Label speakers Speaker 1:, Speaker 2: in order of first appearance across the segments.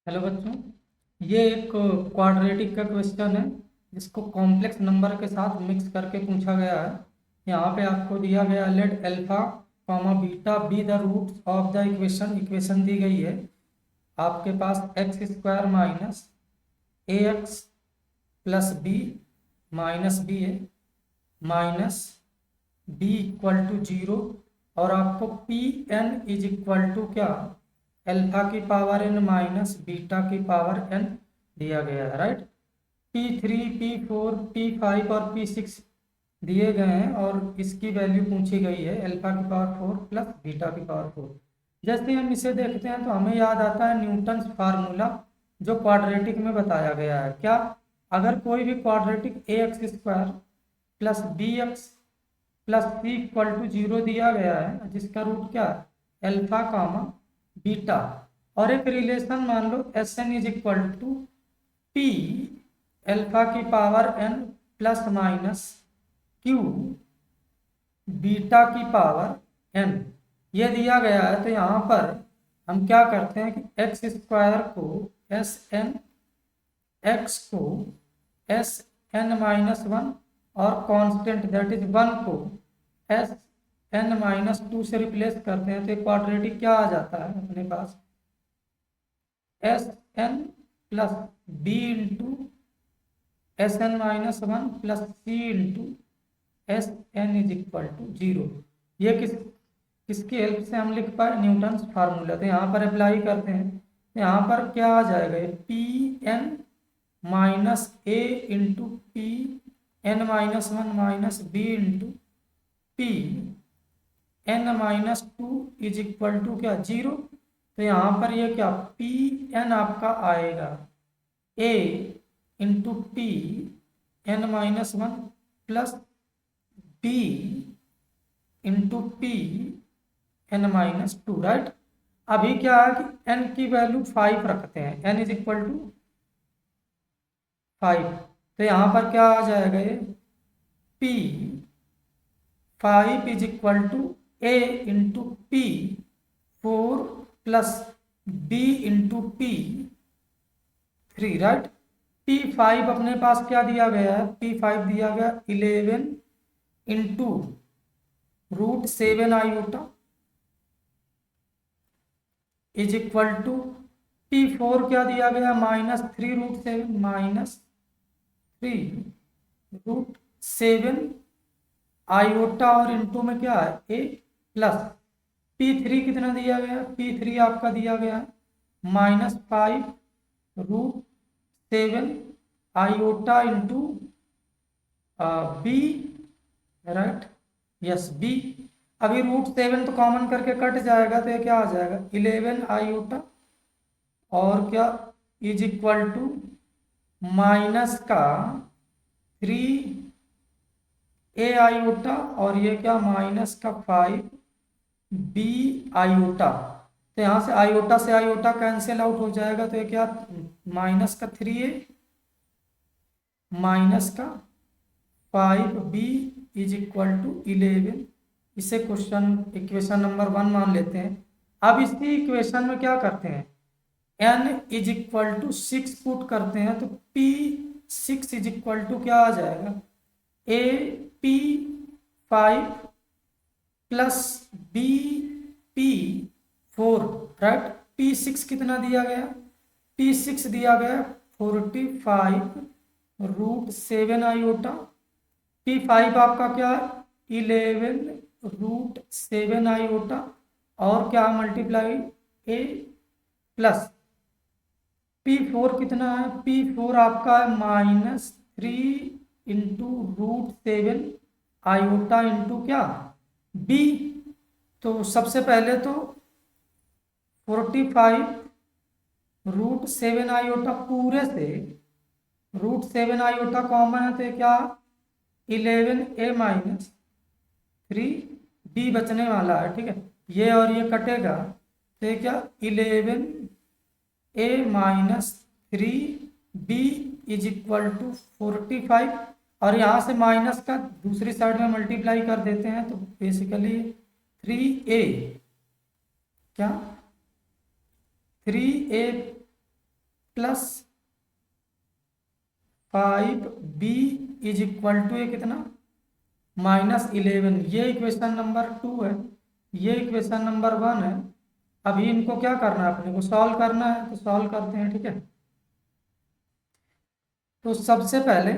Speaker 1: Hello बच्चों, ये एक क्वाड्रेटिक का क्वेश्चन है जिसको कॉम्प्लेक्स नंबर के साथ मिक्स करके पूछा गया है। यहाँ पे आपको दिया गया let alpha comma beta be the roots of the equation दी गई है। आपके पास x square minus a x plus b minus b है minus b equal to zero, और आपको p n is equal to क्या, अल्फा की पावर एन माइनस बीटा की पावर एन दिया गया है। राइट, P3 P4 P5 और P6 दिए गए हैं और इसकी वैल्यू पूछी गई है अल्फा की पावर 4 प्लस बीटा की पावर 4। जैसे हम इसे देखते हैं तो हमें याद आता है न्यूटन्स फार्मूला जो क्वाड्रेटिक में बताया गया है। क्या, अगर कोई भी quadratic a x square plus b x plus c equal to zero दिया गया है जिसका रूट क्या है अल्फा कामा बीटा, और एक रिलेशन मान लो s n is equal to p alpha की power n plus minus q beta की पावर एन, ये दिया गया है। तो यहाँ पर हम क्या करते हैं कि एक्स स्क्वायर को एस एन, एक्स को एस एन माइनस वन और कांस्टेंट दैट इज वन को एस एन माइनस टू से रिप्लेस करते हैं। तो क्वाड्रेटिक क्या आ जाता है अपने पास, s n plus b into s n minus one plus c into s n is equal to zero. ये किसकी हेल्प से हम लिख पाए, न्यूटन्स फार्मूला। तो यहाँ पर अप्लाई करते हैं तो यहाँ पर क्या आ जाएगा, p n minus a into p n minus one minus b into p n minus two is equal to क्या, जीरो। तो यहाँ पर ये क्या, पी एन आपका आएगा a into p n minus one plus b into p n minus two. Right, अभी क्या है कि एन की वैल्यू 5 रखते हैं, एन इज इक्वल टू 5। तो यहाँ पर क्या आ जाएगा, ये P 5 is equal to a into P 4 plus b into P 3। Right, P5 अपने पास क्या दिया गया है, P5 दिया गया 11 into root 7 iota is equal to P4 क्या दिया गया, minus 3 root 7 minus 3 root 7 iota और इंटू में क्या है ए प्लस P3 कितना दिया गया, P3 आपका दिया गया minus 5 root 7 iota into b. Right, yes b. अभी रूट 7 तो कॉमन करके कट जाएगा तो ये क्या आ जाएगा 11 आयोटा और क्या इज इक्वल टू माइनस का 3 ए आयोटा और ये क्या माइनस का 5 बी आयोटा। तो यहाँ से आयोटा कैंसिल आउट हो जाएगा तो ये क्या माइनस का 3 ए माइनस का 5 बी इज इक्वल टू 11। इसे इक्वेशन नंबर 1 मान लेते हैं। अब इसी इक्वेशन में क्या करते हैं, n is equal to 6 put करते हैं तो P6 इज इक्वल टू क्या आ जाएगा, a P 5 plus b P 4। Right, P6 कितना दिया गया, P6 दिया गया 45 रूट 7 आयोटा, P5 आपका क्या 11 रूट 7 आयोटा और क्या मल्टीप्लाई ए प्लस P4 कितना है, P4 आपका है minus 3 into root 7 iota into क्या बी। तो सबसे पहले तो 45 रूट 7 आयोटा पूरे से रूट 7 आयोटा कॉमन है तो ये क्या 11 ए माइनस 3 बी बचने वाला है। ठीक है, ये और ये कटेगा तो ये क्या 11 a minus 3 b is equal to 45 और यहाँ से माइनस का दूसरी साइड में मल्टीप्लाई कर देते हैं तो बेसिकली 3a क्या 3a plus 5b is equal to ये कितना -11। ये इक्वेशन नंबर 2 है, ये इक्वेशन नंबर 1 है। अभी इनको क्या करना है, अपने को सॉल्व करना है, तो सॉल्व करते हैं। ठीक है, तो सबसे पहले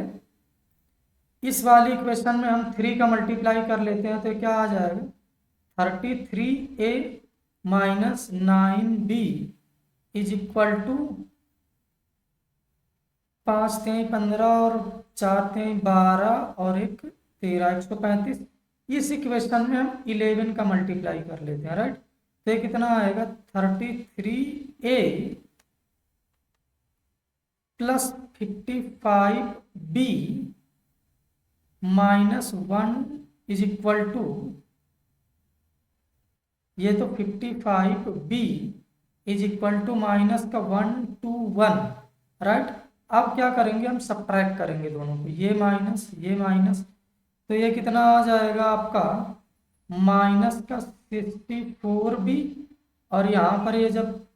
Speaker 1: इस वाली इक्वेशन में हम 3 का मल्टीप्लाई कर लेते हैं, तो क्या आ जाएगा 33a minus 9b is equal to 5 3 15 और 4 3 12 और 1 13 135। इस इक्वेशन में हम 11 का मल्टीप्लाई कर लेते हैं, राइट। तो ये कितना आएगा 33a plus 55b -1 is equal to, ये तो 55b is equal to minus का 1 2 1, राइट। अब क्या करेंगे, हम सब्ट्रैक्ट करेंगे दोनों को, ये माइनस, तो ये कितना आ जाएगा आपका माइनस का 64b, और यहाँ पर ये जब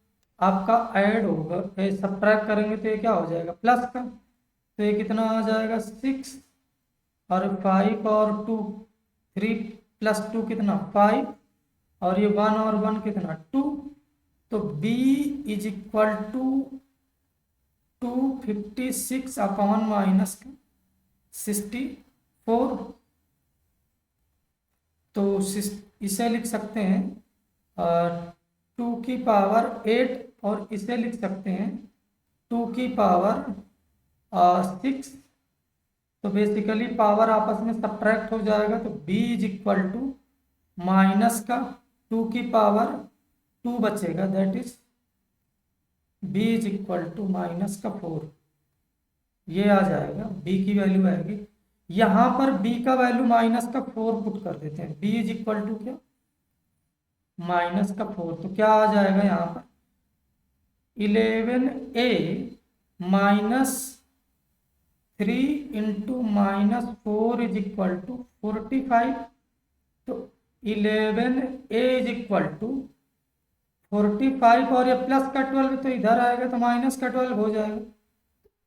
Speaker 1: आपका ऐड होगा, सब्ट्रैक्ट करेंगे तो ये क्या हो जाएगा प्लस का, तो ये कितना आ जाएगा 6 और 5 और 2 3 प्लस 2 कितना 5, और ये 1 और 1 कितना 2, तो b is equal to 256 upon minus 64। तो इसे लिख सकते हैं 2 की पावर 8, और इसे लिख सकते हैं 2 की पावर 6। तो बेसिकली पावर आपस में सब्ट्रैक्ट हो जाएगा, तो b is equal to minus का 2 की पावर 2 बचेगा, that is b is equal to minus का 4। ये आ जाएगा, b की वैल्यू आएगी, यहाँ पर b का वैल्यू माइनस का 4 पुट कर देते हैं, b इज इक्वल टू क्या माइनस का 4, तो क्या आ जाएगा यहाँ पर 11a minus 3 into -4 is equal to 45। तो 11a इज इक्वल टू 45, और ये प्लस का 12 तो इधर आएगा, तो माइनस का 12 हो जाएगा।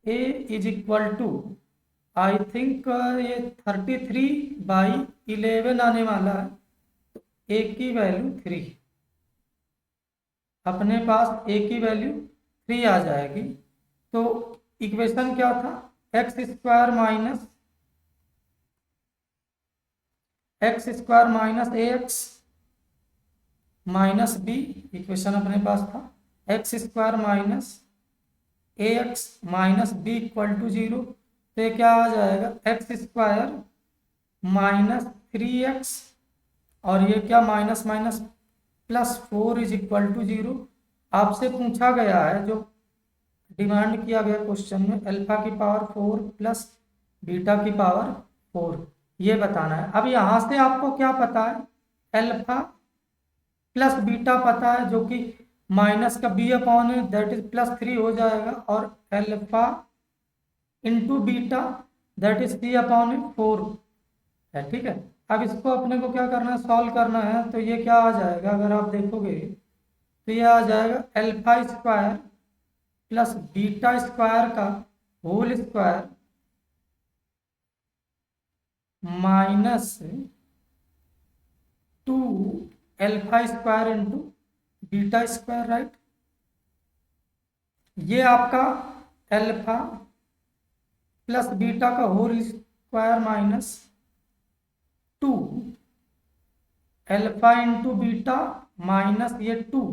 Speaker 1: a is equal to I think ये 33/11 आने वाला है, तो a की वैल्यू 3, अपने पास a की वैल्यू 3 आ जाएगी। तो इक्वेशन क्या था, x square minus a x minus b, equation अपने पास था x square minus a x minus b equal to 0। तो ये क्या आ जाएगा एक्स स्क्वायर -3x, और ये क्या minus minus +4 is equal to 0। आपसे पूछा गया है, जो डिमांड किया गया क्वेश्चन में, अल्फा की पावर 4 प्लस बीटा की पावर 4, ये बताना है। अब यहाँ से आपको क्या पता है, अल्फा प्लस बीटा पता है, जो कि माइनस का b अपॉन है, दैट इज +3 हो जाएगा, और alpha into beta that is c upon 4 है। ठीक है, अब इसको अपने को क्या करना है, सॉल्व करना है। तो ये क्या आ जाएगा, अगर आप देखोगे तो ये आ जाएगा alpha square plus beta square का whole square -2 alpha square into beta square, right. ये आपका अल्फा प्लस बीटा का whole square -2 alpha into beta minus ये 2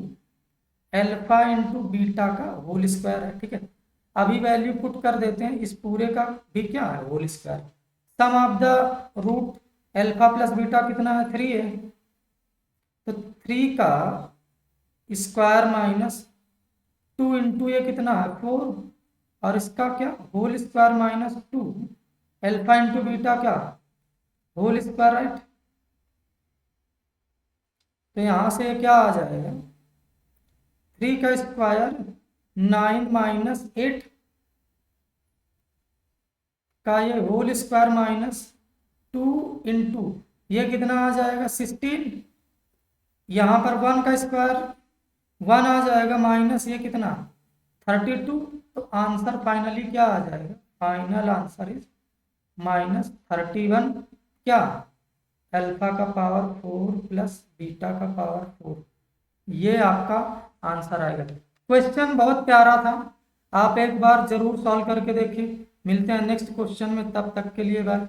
Speaker 1: अल्फा इंटू बीटा का होल स्क्वायर है। ठीक है, अभी वैल्यू पुट कर देते हैं, इस पूरे का भी क्या है whole square, sum of the root alpha plus beta कितना है 3 है, तो 3 का स्क्वायर -2 इंटू ये कितना है 4, और इसका क्या whole square -2 alpha into beta क्या होल स्क्वायर, राइट। तो यहां से क्या आ जाएगा 3 का स्क्वायर 9 - 8 का ये होल स्क्वायर -2 इंटू ये कितना आ जाएगा 16, यहाँ पर 1 का स्क्वायर 1 आ जाएगा, माइनस ये कितना 32, तो आंसर फाइनली क्या आ जाएगा, फाइनल आंसर इज -31, क्या, अल्फा का पावर 4 प्लस बीटा का पावर 4, ये आपका आंसर आएगा। क्वेश्चन बहुत प्यारा था, आप एक बार जरूर सॉल्व करके देखिए। मिलते हैं नेक्स्ट क्वेश्चन में, तब तक के लिए बाय।